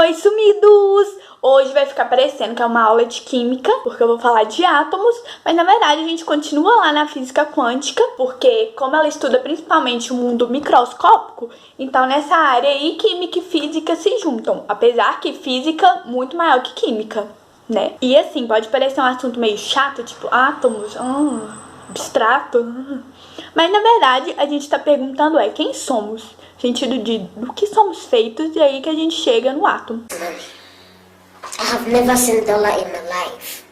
Oi, sumidos! Hoje vai ficar parecendo que é uma aula de química, porque eu vou falar de átomos, mas na verdade a gente continua lá na física quântica, porque como ela estuda principalmente o mundo microscópico, então nessa área aí química e física se juntam, apesar que física muito maior que química, né? E assim, pode parecer um assunto meio chato, tipo átomos, abstrato, mas na verdade a gente tá perguntando quem somos? Sentido de do que somos feitos, e aí que a gente chega no átomo. I have never seen dollar in my life.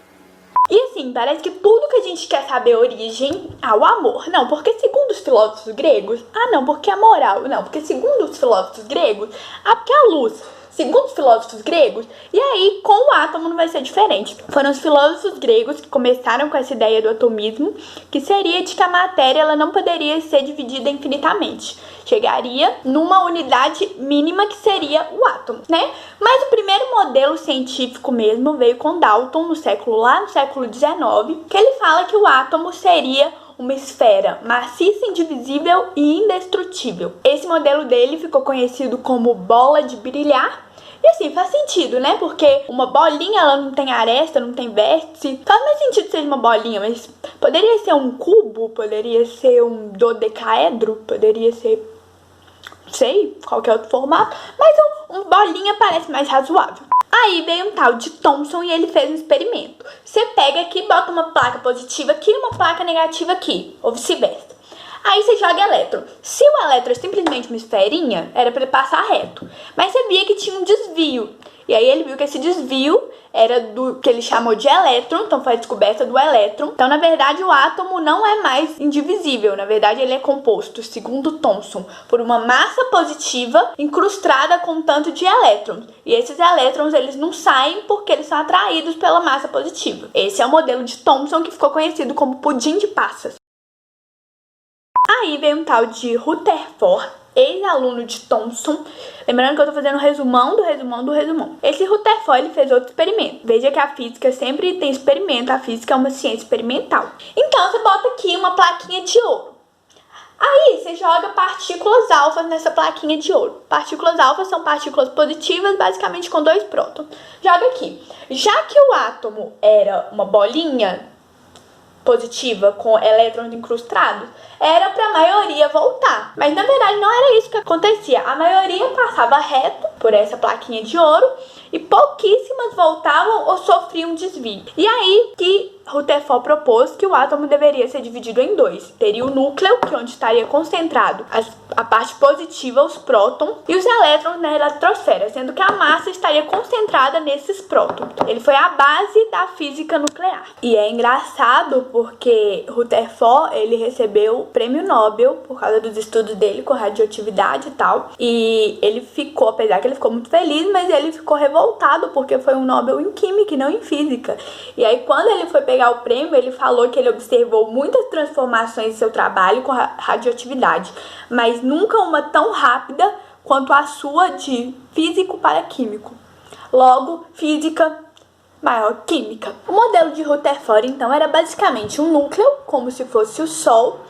E assim, parece que tudo que a gente quer saber é origem ao amor. Não, porque segundo os filósofos gregos, não, porque a moral. Não, porque segundo os filósofos gregos, porque a luz. Segundo os filósofos gregos, e aí com o átomo não vai ser diferente. Foram os filósofos gregos que começaram com essa ideia do atomismo, que seria de que a matéria ela não poderia ser dividida infinitamente. Chegaria numa unidade mínima que seria o átomo, né? Mas o primeiro modelo científico mesmo veio com Dalton no século XIX, que ele fala que o átomo seria uma esfera maciça, indivisível e indestrutível. Esse modelo dele ficou conhecido como bola de brilhar. E assim, faz sentido, né? Porque uma bolinha, ela não tem aresta, não tem vértice. Faz mais sentido ser uma bolinha, mas poderia ser um cubo, poderia ser um dodecaedro, poderia ser, não sei, qualquer outro formato. Mas uma bolinha parece mais razoável. Aí veio um tal de Thomson e ele fez um experimento. Você pega aqui, bota uma placa positiva aqui e uma placa negativa aqui, ou vice-versa. Aí você joga elétron. Se o elétron é simplesmente uma esferinha, era para ele passar reto. Mas você via que tinha um desvio. E aí ele viu que esse desvio era do que ele chamou de elétron, então foi a descoberta do elétron. Então, na verdade, o átomo não é mais indivisível. Na verdade, ele é composto, segundo Thomson, por uma massa positiva incrustada com um tanto de elétrons. E esses elétrons, eles não saem porque eles são atraídos pela massa positiva. Esse é o modelo de Thomson que ficou conhecido como pudim de passas. Aí veio um tal de Rutherford, ex-aluno de Thomson. Lembrando que eu tô fazendo resumão do resumão. Esse Rutherford, ele fez outro experimento. Veja que a física sempre tem experimento, a física é uma ciência experimental. Então, você bota aqui uma plaquinha de ouro. Aí, você joga partículas alfas nessa plaquinha de ouro. Partículas alfas são partículas positivas, basicamente com 2 prótons. Joga aqui. Já que o átomo era uma bolinha positiva com elétrons incrustados, era para a maioria voltar. Mas na verdade não era isso que acontecia. A maioria passava reto por essa plaquinha de ouro e pouquíssimas voltavam ou sofriam desvio. E aí que Rutherford propôs que o átomo deveria ser dividido em 2. Teria o núcleo, que é onde estaria concentrado a parte positiva, os prótons, e os elétrons na eletrosfera, sendo que a massa estaria concentrada nesses prótons. Ele foi a base da física nuclear. E é engraçado porque Rutherford, ele recebeu o prêmio Nobel por causa dos estudos dele com radioatividade e tal. E ele ficou, apesar que ele ficou muito feliz, mas ele ficou revoltado porque foi um Nobel em química e não em física. E aí quando ele foi pegar o prêmio, ele falou que ele observou muitas transformações em seu trabalho com radioatividade, mas nunca uma tão rápida quanto a sua de físico para químico. Logo, física maior química. O modelo de Rutherford, então, era basicamente um núcleo, como se fosse o Sol,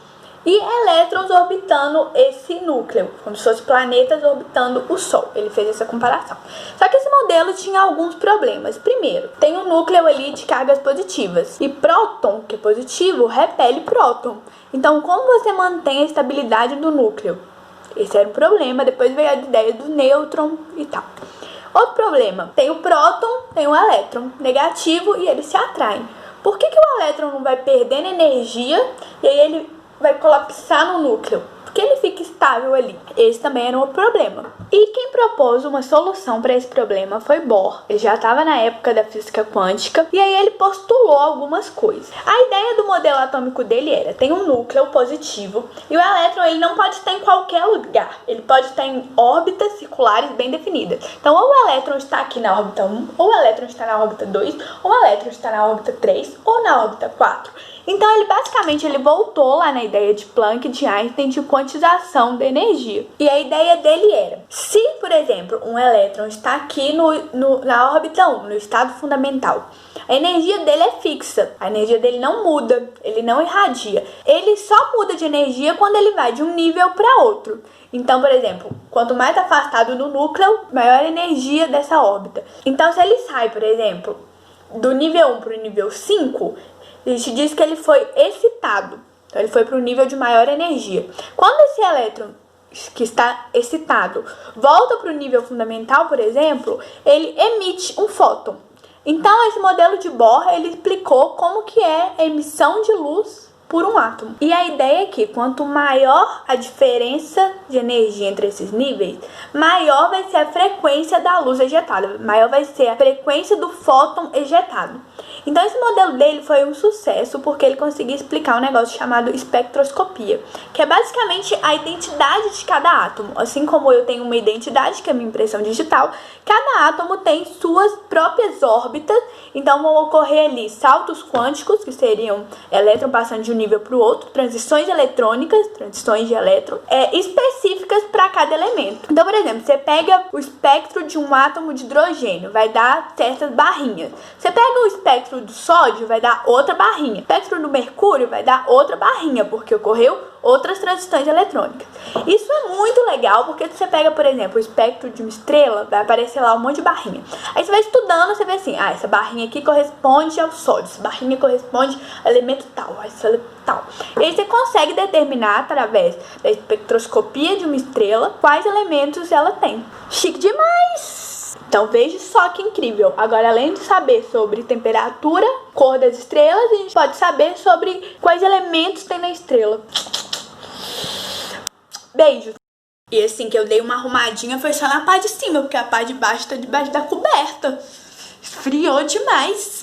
e elétrons orbitando esse núcleo, como se fossem planetas orbitando o Sol. Ele fez essa comparação. Só que esse modelo tinha alguns problemas. Primeiro, tem um núcleo ali de cargas positivas. E próton, que é positivo, repele próton. Então, como você mantém a estabilidade do núcleo? Esse era um problema. Depois veio a ideia do nêutron e tal. Outro problema, tem o próton, tem o elétron negativo e eles se atraem. Por que o elétron não vai perdendo energia e aí ele vai colapsar no núcleo? Porque ele fica estável ali. Esse também era um problema. E quem propôs uma solução para esse problema foi Bohr. Ele já estava na época da física quântica e aí ele postulou algumas coisas. A ideia do modelo atômico dele era, tem um núcleo positivo e o elétron ele não pode estar em qualquer lugar. Ele pode estar em órbitas circulares bem definidas. Então, ou o elétron está aqui na órbita 1, ou o elétron está na órbita 2, ou o elétron está na órbita 3, ou na órbita 4. Então ele basicamente voltou lá na ideia de Planck, de Einstein, de quantização da energia. E a ideia dele era, se por exemplo um elétron está aqui na órbita 1, no estado fundamental, a energia dele é fixa, a energia dele não muda, ele não irradia. Ele só muda de energia quando ele vai de um nível para outro. Então, por exemplo, quanto mais afastado do núcleo, maior a energia dessa órbita. Então, se ele sai, por exemplo, do nível 1 para o nível 5, a gente diz que ele foi excitado. Então, ele foi para o nível de maior energia. Quando esse elétron que está excitado volta para o nível fundamental, por exemplo, ele emite um fóton. Então, esse modelo de Bohr, ele explicou como que é a emissão de luz por um átomo. E a ideia é que quanto maior a diferença de energia entre esses níveis, maior vai ser a frequência da luz ejetada, maior vai ser a frequência do fóton ejetado. Então esse modelo dele foi um sucesso porque ele conseguiu explicar um negócio chamado espectroscopia, que é basicamente a identidade de cada átomo. Assim como eu tenho uma identidade, que é a minha impressão digital, cada átomo tem suas próprias órbitas, então vão ocorrer ali saltos quânticos, que seriam elétron passando de um nível para o outro, transições eletrônicas, transições de elétron, específicas para cada elemento. Então, por exemplo, você pega o espectro de um átomo de hidrogênio, vai dar certas barrinhas. Você pega o espectro do sódio, vai dar outra barrinha. O espectro do mercúrio vai dar outra barrinha, porque ocorreu outras transições eletrônicas. Isso é muito legal, porque você pega, por exemplo, o espectro de uma estrela, vai aparecer lá um monte de barrinha. Aí você vai estudando, você vê assim, essa barrinha aqui corresponde ao sódio, essa barrinha corresponde ao elemento tal, essa tal. E aí você consegue determinar, através da espectroscopia de uma estrela, quais elementos ela tem. Chique demais! Então veja só que incrível. Agora, além de saber sobre temperatura, cor das estrelas, a gente pode saber sobre quais elementos tem na estrela. Beijo! E assim que eu dei uma arrumadinha foi só na parte de cima, porque a parte de baixo tá debaixo da coberta. Esfriou demais.